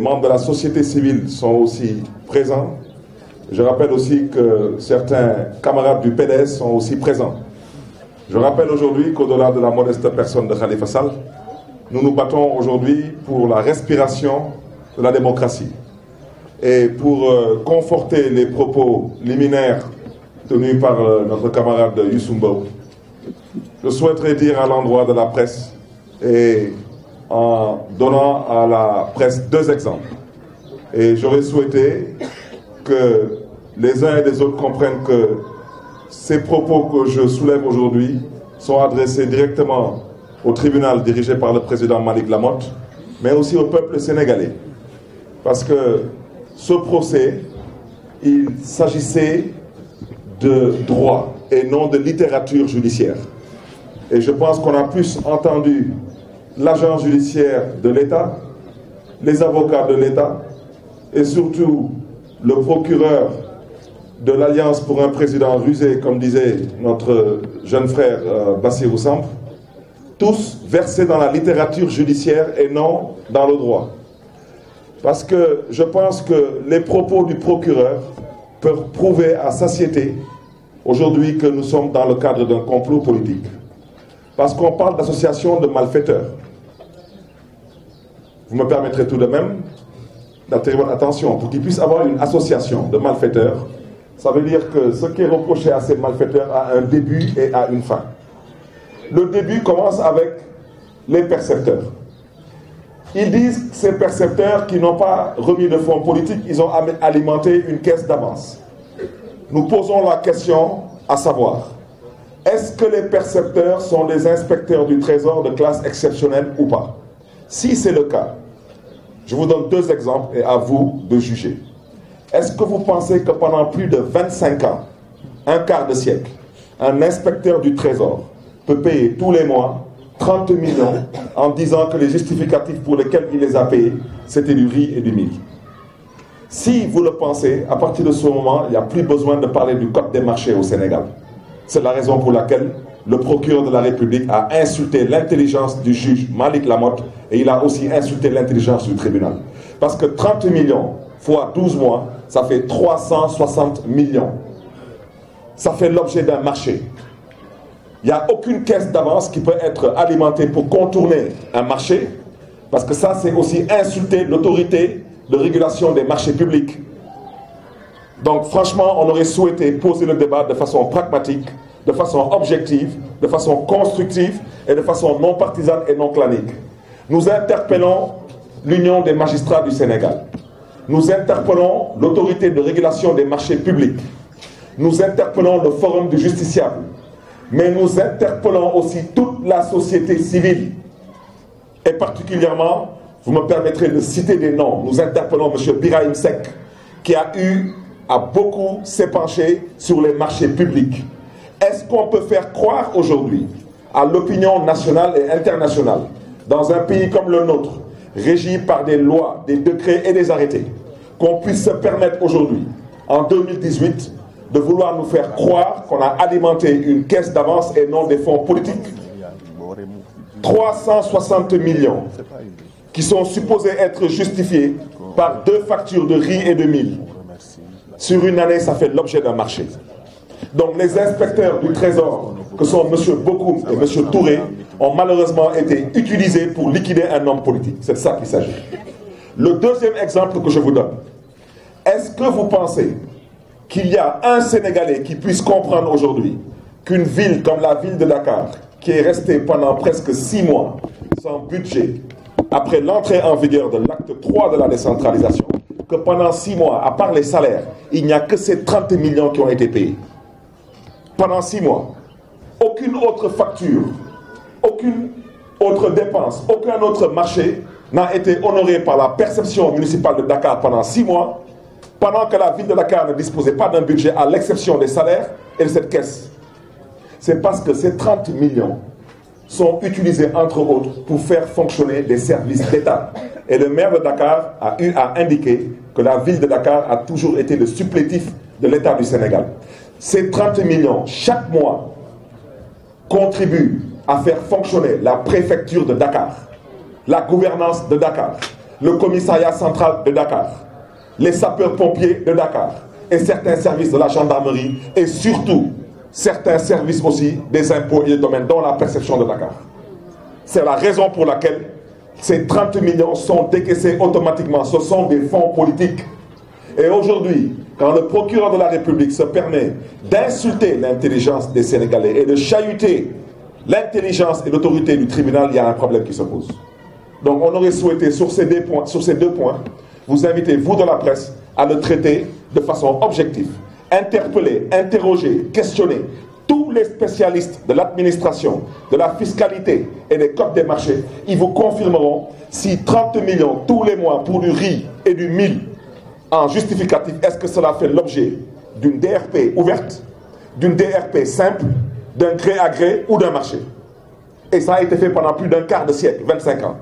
membres de la société civile sont aussi présents. Je rappelle aussi que certains camarades du PDS sont aussi présents. Je rappelle aujourd'hui qu'au-delà de la modeste personne de Khalifa Sall, nous nous battons aujourd'hui pour la respiration de la démocratie. Et pour conforter les propos liminaires tenus par notre camarade Youssou Mbow, je souhaiterais dire à l'endroit de la presse, et en donnant à la presse 2 exemples, et j'aurais souhaité que les uns et les autres comprennent que ces propos que je soulève aujourd'hui sont adressés directement au tribunal dirigé par le président Malick Lamotte, mais aussi au peuple sénégalais. Parce que ce procès, il s'agissait de droit et non de littérature judiciaire. Et je pense qu'on a plus entendu l'agent judiciaire de l'État, les avocats de l'État et surtout le procureur de l'Alliance pour un président rusé, comme disait notre jeune frère Bassirou Samb, tous versés dans la littérature judiciaire et non dans le droit. Parce que je pense que les propos du procureur peuvent prouver à satiété aujourd'hui que nous sommes dans le cadre d'un complot politique. Parce qu'on parle d'association de malfaiteurs. Vous me permettrez tout de même d'attirer votre attention. Pour qu'il puisse avoir une association de malfaiteurs, ça veut dire que ce qui est reproché à ces malfaiteurs a un début et a une fin. Le début commence avec les percepteurs. Ils disent que ces percepteurs qui n'ont pas remis de fonds politiques, ils ont alimenté une caisse d'avance. Nous posons la question à savoir, est-ce que les percepteurs sont des inspecteurs du Trésor de classe exceptionnelle ou pas? Si c'est le cas, je vous donne 2 exemples et à vous de juger. Est-ce que vous pensez que pendant plus de 25 ans, un quart de siècle, un inspecteur du Trésor peut payer tous les mois 30 millions en disant que les justificatifs pour lesquels il les a payés, c'était du riz et du mil? Si vous le pensez, à partir de ce moment, il n'y a plus besoin de parler du code des marchés au Sénégal. C'est la raison pour laquelle le procureur de la République a insulté l'intelligence du juge Malick Lamotte et il a aussi insulté l'intelligence du tribunal. Parce que 30 millions fois 12 mois, ça fait 360 millions. Ça fait l'objet d'un marché. Il n'y a aucune caisse d'avance qui peut être alimentée pour contourner un marché, parce que ça, c'est aussi insulter l'autorité de régulation des marchés publics. Donc franchement, on aurait souhaité poser le débat de façon pragmatique, de façon objective, de façon constructive et de façon non partisane et non clanique. Nous interpellons l'Union des magistrats du Sénégal. Nous interpellons l'autorité de régulation des marchés publics. Nous interpellons le Forum du justiciable. Mais nous interpellons aussi toute la société civile. Et particulièrement, vous me permettrez de citer des noms. Nous interpellons M. Birahim Seck, qui a eu à beaucoup s'épancher sur les marchés publics. Est-ce qu'on peut faire croire aujourd'hui à l'opinion nationale et internationale, dans un pays comme le nôtre, régi par des lois, des décrets et des arrêtés, qu'on puisse se permettre aujourd'hui, en 2018, de vouloir nous faire croire qu'on a alimenté une caisse d'avance et non des fonds politiques? 360 millions qui sont supposés être justifiés par 2 factures de riz et de mil. Sur une année, ça fait l'objet d'un marché. Donc les inspecteurs du Trésor, que sont M. Bokoum et M. Touré, ont malheureusement été utilisés pour liquider un homme politique. C'est de ça qu'il s'agit. Le deuxième exemple que je vous donne, est-ce que vous pensez qu'il y a un Sénégalais qui puisse comprendre aujourd'hui qu'une ville comme la ville de Dakar, qui est restée pendant presque 6 mois sans budget, après l'entrée en vigueur de l'acte 3 de la décentralisation, que pendant 6 mois, à part les salaires, il n'y a que ces 30 millions qui ont été payés. Pendant 6 mois. Aucune autre facture, aucune autre dépense, aucun autre marché n'a été honoré par la perception municipale de Dakar pendant 6 mois, pendant que la ville de Dakar ne disposait pas d'un budget à l'exception des salaires et de cette caisse. C'est parce que ces 30 millions sont utilisés, entre autres, pour faire fonctionner des services d'État. Et le maire de Dakar a eu à indiquer que la ville de Dakar a toujours été le supplétif de l'État du Sénégal. Ces 30 millions, chaque mois, contribuent à faire fonctionner la préfecture de Dakar, la gouvernance de Dakar, le commissariat central de Dakar, les sapeurs-pompiers de Dakar et certains services de la gendarmerie et surtout certains services aussi des impôts et des domaines, dont la perception de Dakar. C'est la raison pour laquelle ces 30 millions sont décaissés automatiquement. Ce sont des fonds politiques. Et aujourd'hui, quand le procureur de la République se permet d'insulter l'intelligence des Sénégalais et de chahuter l'intelligence et l'autorité du tribunal, il y a un problème qui se pose. Donc on aurait souhaité, sur ces deux points, vous inviter, vous de la presse, à le traiter de façon objective. Interpeller, interroger, questionner tous les spécialistes de l'administration, de la fiscalité et des codes des marchés. Ils vous confirmeront si 30 millions tous les mois pour du riz et du mil en justificatif, est-ce que cela fait l'objet d'une DRP ouverte, d'une DRP simple, d'un gré à gré ou d'un marché. Et ça a été fait pendant plus d'un quart de siècle, 25 ans.